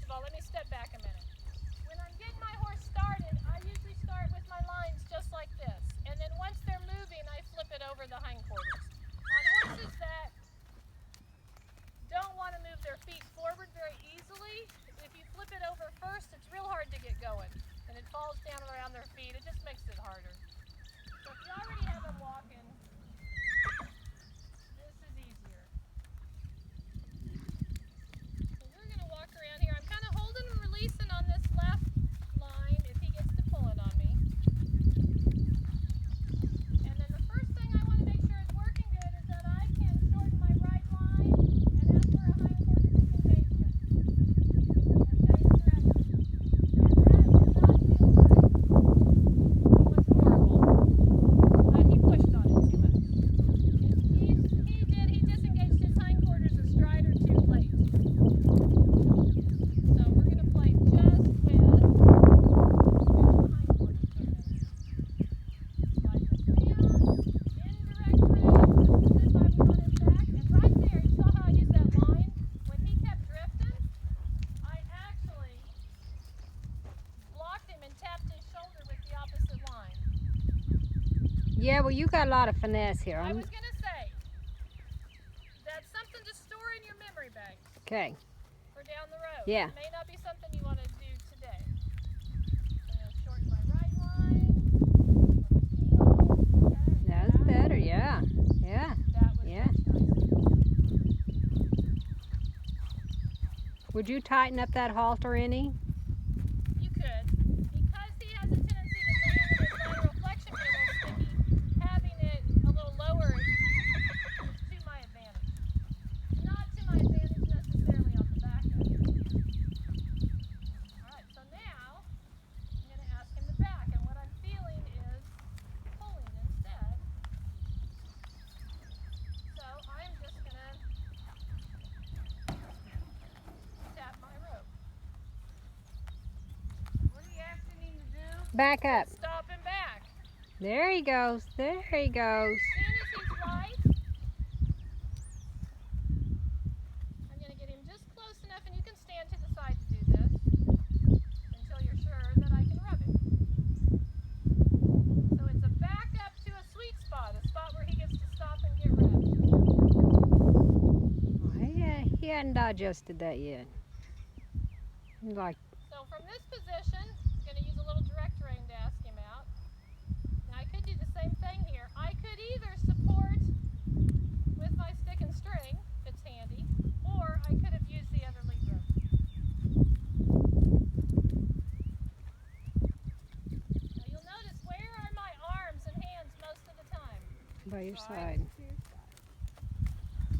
of all, let me step back a minute. When I'm getting my horse started, I usually start with my lines just like this. And then once they're moving, I flip it over the hindquarters. On horses that don't want to move their feet forward very easily, if you flip it over first, it's real hard to get going. And it falls down around their feet. It just makes it harder. So if you already have them walking, this is easier. So we're going to walk around here. I'm kind of holding and releasing on this left line if he gets to pulling on me. And then the first thing I want to make sure is working good is that I can shorten my right line and ask for a hindquarter disengagement. And change direction. And that did not feel great. It was horrible. But he pushed on it too much. He disengaged his hindquarters a stride or two late. So we're going to play just with the hindquarters turning. Slide this down, indirect rein, just as if I was on his back. And right there, you saw how I used that line? When he kept drifting, I actually blocked him and tapped his shoulder with the opposite line. Yeah, well, you got a lot of finesse here. I was going to say, that's something to store in your memory banks Okay. for down the road. Yeah. It may not be something you want to do today. I'm going to shorten my right line. Little heel. Okay. That's better. Yeah. Yeah. That was Yeah. much nicer. Would you tighten up that halter any? You could. Because he has a tendency to land his lateral flexion be a little sticky, having it a little lower is to my advantage. Not to my advantage necessarily on the back end. Alright, so now I'm going to ask him to back, and what I'm feeling is pulling instead. So I'm just going to tap my rope. What are you asking him to do? Back up. Stop and back. There he goes. There he goes. As soon as he's right, I'm going to get him just close enough, and you can stand to the side to do this until you're sure that I can rub him. So it's a back up to a sweet spot, a spot where he gets to stop and get rubbed. He hadn't digested that yet. He's like, So from this position, I'm going to use a little direct rein to ask him out. Now I could do the same thing here. I could either support with my stick and string, if it's handy, or I could have used the other lead rope. Now you'll notice, where are my arms and hands most of the time? by your side.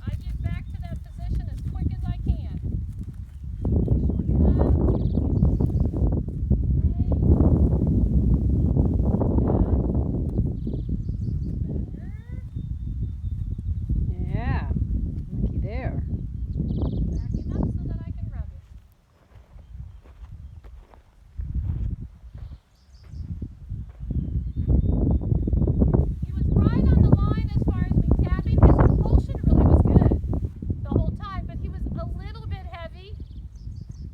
I get back to that position as quick as I can. Yeah, looky there. Back him up so that I can rub him. He was right on the line as far as me tapping. His impulsion really was good the whole time, but he was a little bit heavy.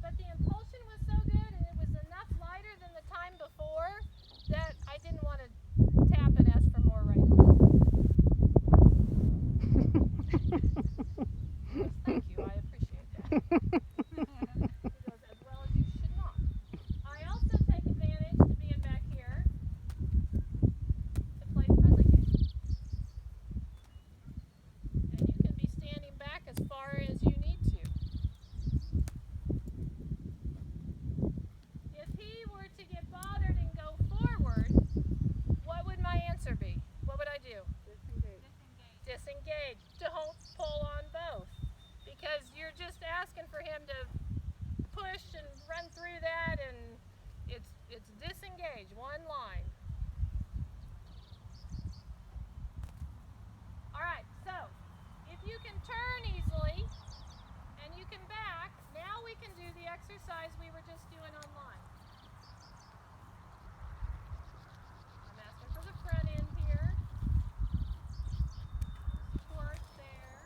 But the impulsion was so good, and it was enough lighter than the time before that I didn't want to tap and ask for more right now. Thank you, I appreciate that. He goes, as well as you should not. I also take advantage to being back here to play friendly games. And you can be standing back as far as you need to. If he were to get bothered and go forward, what would my answer be? What would I do? Disengage. Don't pull on both. Because you're just asking for him to push and run through that, and it's disengage, one line. Alright, so if you can turn easily and you can back, now we can do the exercise we were just doing online. I'm asking for the front end here. Support there.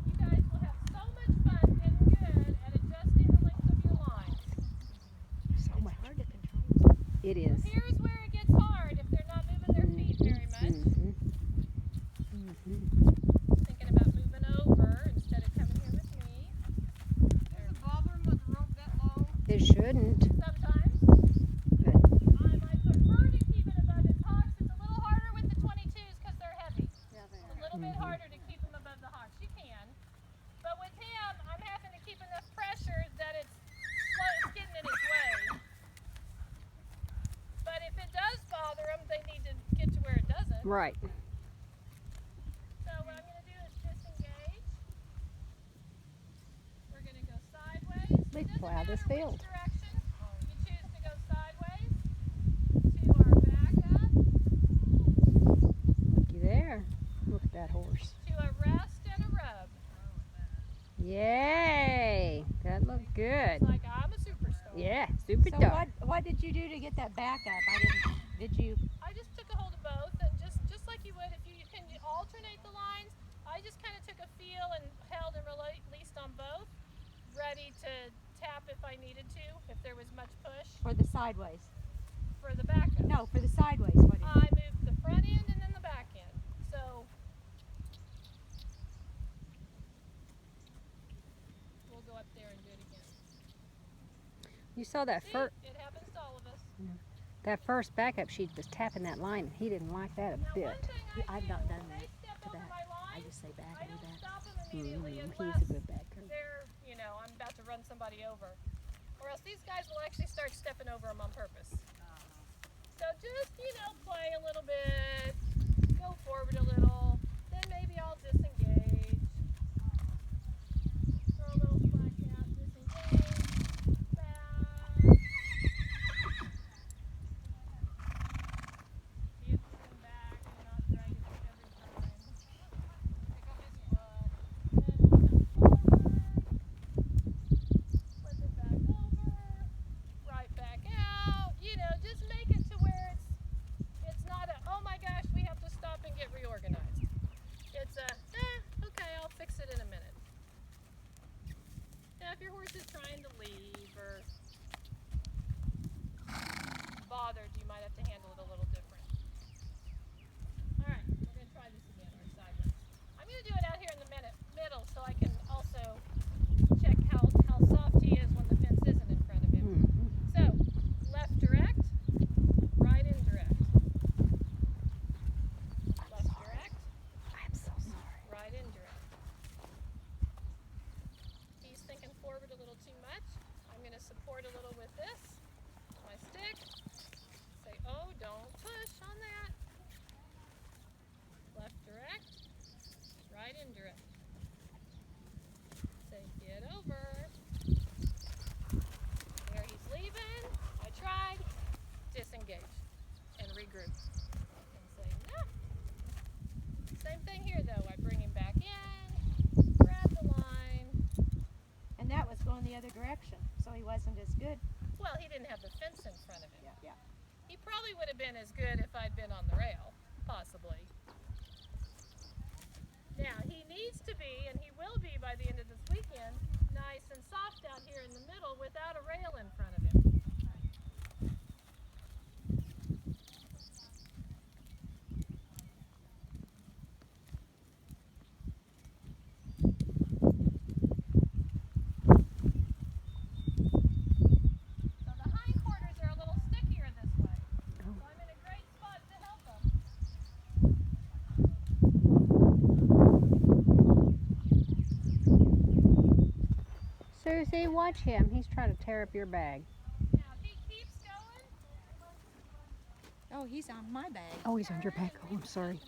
You guys will have so much Thinking about moving over instead of coming here with me. Does it bother him with the rope that long? It shouldn't. Sometimes. But I prefer to keep it above his hocks. It's a little harder with the 22s because they're heavy. Yeah, they It's a little bit harder to keep him above the hocks. You can. But with him, I'm having to keep enough pressure that it's getting in his way. But if it does bother him, they need to get to where it doesn't. right. So what I'm going to do is disengage. We're going to go sideways. We It doesn't plow this matter which field. direction. You choose to go sideways to our backup, Looky there. Look at that horse. to a rest and a rub. Yay! That looked good. It's like I'm a superstar. Yeah, super So dog. what did you do to get that back up? Did you? I just took a hold of both and just like you would if you can alternate the lines. I just kind of took a feel and held and released on both, ready to tap if I needed to, if there was much push For the sideways? for the backup. No, for the sideways. What did I moved the front end and then the back end. So we'll go up there and do it again. You saw that See, first it happens to all of us. backup. She was tapping that line. He didn't like that a Now, bit. one thing I I've do, not done when that they step to over that. my I line, just say back I and do don't that. stop them immediately He's unless a good backer. they're, I'm about to run somebody over. Or else these guys will actually start stepping over them on purpose. So just, play a little bit, go forward a little, then maybe I'll disengage. Throw a little slack out, disengage, back. See if you come back and not drag it every time. Pick up his foot. Then we'll come forward. Flip it back over. Right back out. Just make it to where it's not a, oh my gosh, we have to stop and get reorganized. It's a, okay, I'll fix it in a minute. Now if your horse is trying to leave or bothered, you might have to handle it a little different. Alright, we're going to try this again, our sideways. I'm going to do it out here in the middle so I can also check how soft he is when the fence isn't in front of him. Mhm. So, left direct, right indirect. Left direct, I'm so sorry. right indirect. He's thinking forward a little too much. I'm going to support a little with this, my stick. Say, oh, don't push on that. Left direct, right indirect. Say, get over. Where he's leaving, I tried, disengage and regroup. And say, no. Same thing here though. I bring him back in, grab the line. And that was going the other direction, so he wasn't as good. Well, he didn't have the fence in front of him. Yeah. He probably would have been as good if I'd been on the rail, possibly. Now, he needs to be, and he will be by the end of this weekend, nice and soft out here in the middle without a rail in front of him. So the hindquarters are a little stickier this way. So I'm in a great spot to help them. Susie, watch him. He's trying to tear up your bag. Now, if he keeps going, Oh, he's on my bag. Oh, he's on your back. Oh, I'm sorry.